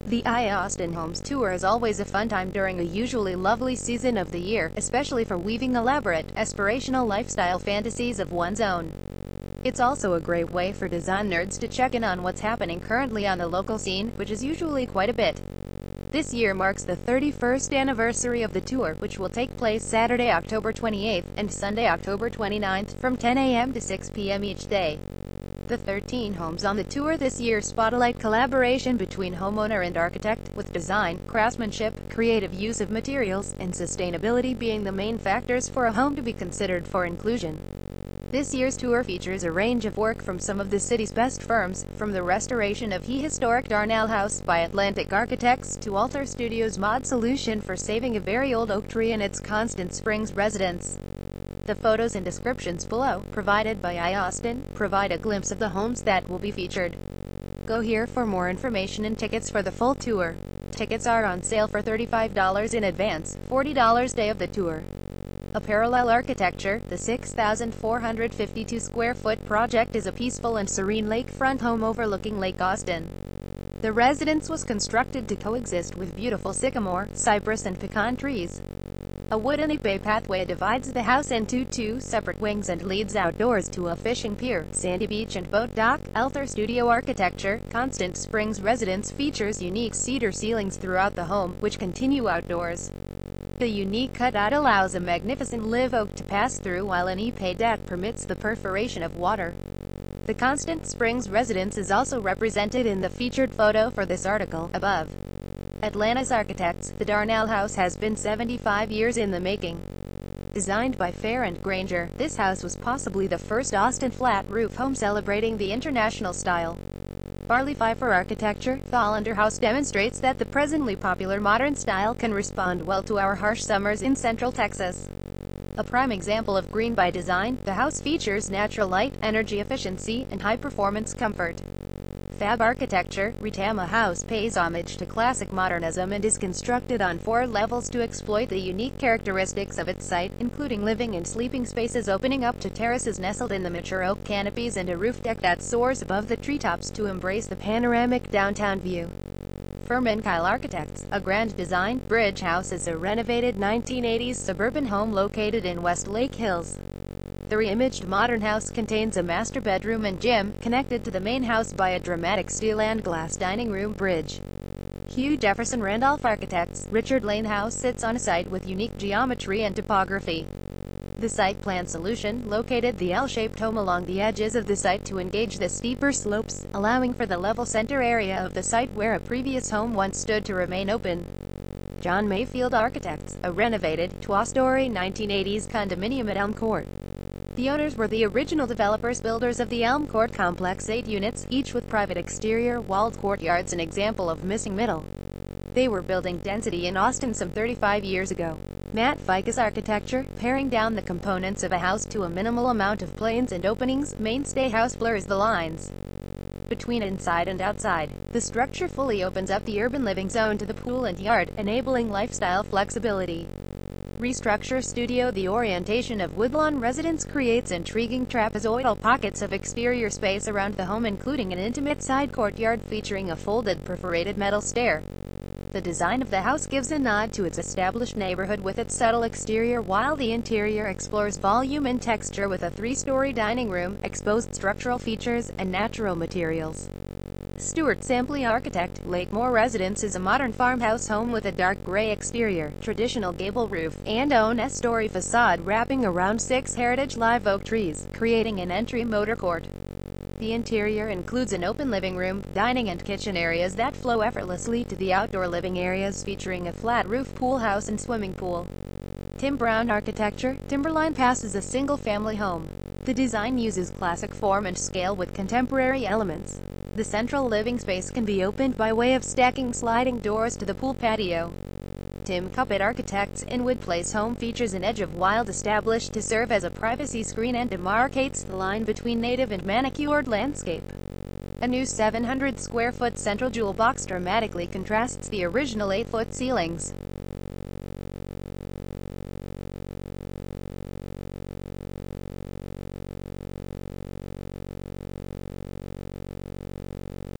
The AIA Austin Homes Tour is always a fun time during a usually lovely season of the year, especially for weaving elaborate, aspirational lifestyle fantasies of one's own. It's also a great way for design nerds to check in on what's happening currently on the local scene, which is usually quite a bit. This year marks the 31st anniversary of the tour, which will take place Saturday, October 28th, and Sunday, October 29th, from 10 a.m. to 6 p.m. each day. The 13 homes on the tour this year spotlight collaboration between homeowner and architect, with design, craftsmanship, creative use of materials, and sustainability being the main factors for a home to be considered for inclusion. This year's tour features a range of work from some of the city's best firms, from the restoration of the historic Darnall House by Atlantic Architects to Alter Studios' mod solution for saving a very old oak tree in its Constant Springs residence. The photos and descriptions below, provided by AIA Austin, provide a glimpse of the homes that will be featured. Go here for more information and tickets for the full tour. Tickets are on sale for $35 in advance, $40 day of the tour. A parallel architecture, the 6,452 square foot project is a peaceful and serene lakefront home overlooking Lake Austin. The residence was constructed to coexist with beautiful sycamore, cypress and pecan trees. A wooden épais pathway divides the house into two separate wings and leads outdoors to a fishing pier, sandy beach and boat dock. Alter Studio architecture, Constant Springs residence features unique cedar ceilings throughout the home, which continue outdoors. The unique cutout allows a magnificent live oak to pass through, while an épais deck permits the perforation of water. The Constant Springs residence is also represented in the featured photo for this article, above. Atlanta's architects, the Darnall House has been 75 years in the making. Designed by Fair and Granger, this house was possibly the first Austin flat-roof home celebrating the international style. Barley Pfeiffer architecture, the Hollander House demonstrates that the presently popular modern style can respond well to our harsh summers in Central Texas. A prime example of green by design, the house features natural light, energy efficiency, and high-performance comfort. Fab architecture, Retama House pays homage to classic modernism and is constructed on 4 levels to exploit the unique characteristics of its site, including living and sleeping spaces opening up to terraces nestled in the mature oak canopies and a roof deck that soars above the treetops to embrace the panoramic downtown view. Furman Kyle Architects, a grand design, Bridge House is a renovated 1980s suburban home located in West Lake Hills. The re-imaged modern house contains a master bedroom and gym, connected to the main house by a dramatic steel and glass dining room bridge. Hugh Jefferson Randolph Architects, Richard Lane House sits on a site with unique geometry and topography. The site plan solution located the L-shaped home along the edges of the site to engage the steeper slopes, allowing for the level center area of the site where a previous home once stood to remain open. John Mayfield Architects, a renovated, 2-story 1980s condominium at Elm Court. The owners were the original developers builders of the Elm Court complex, 8 units, each with private exterior, walled courtyards, an example of missing middle. They were building density in Austin some 35 years ago. Matt Ficus Architecture, paring down the components of a house to a minimal amount of planes and openings, mainstay house blurs the lines between inside and outside. The structure fully opens up the urban living zone to the pool and yard, enabling lifestyle flexibility. Restructure Studio, the orientation of woodlawn residence creates intriguing trapezoidal pockets of exterior space around the home, including an intimate side courtyard featuring a folded perforated metal stair. The design of the house gives a nod to its established neighborhood with its subtle exterior, while the interior explores volume and texture with a 3-story dining room, exposed structural features, and natural materials. Stuart Sampley Architect, Lakemore Residence is a modern farmhouse home with a dark gray exterior, traditional gable roof, and an S-story facade wrapping around 6 heritage live oak trees, creating an entry motor court. The interior includes an open living room, dining and kitchen areas that flow effortlessly to the outdoor living areas, featuring a flat roof pool house and swimming pool. Tim Brown Architecture, Timberline Pass is a single-family home. The design uses classic form and scale with contemporary elements. The central living space can be opened by way of stacking sliding doors to the pool patio. Tim Cuppet Architects, Inwood Place home features an edge of wild established to serve as a privacy screen and demarcates the line between native and manicured landscape. A new 700 square foot central jewel box dramatically contrasts the original 8-foot ceilings.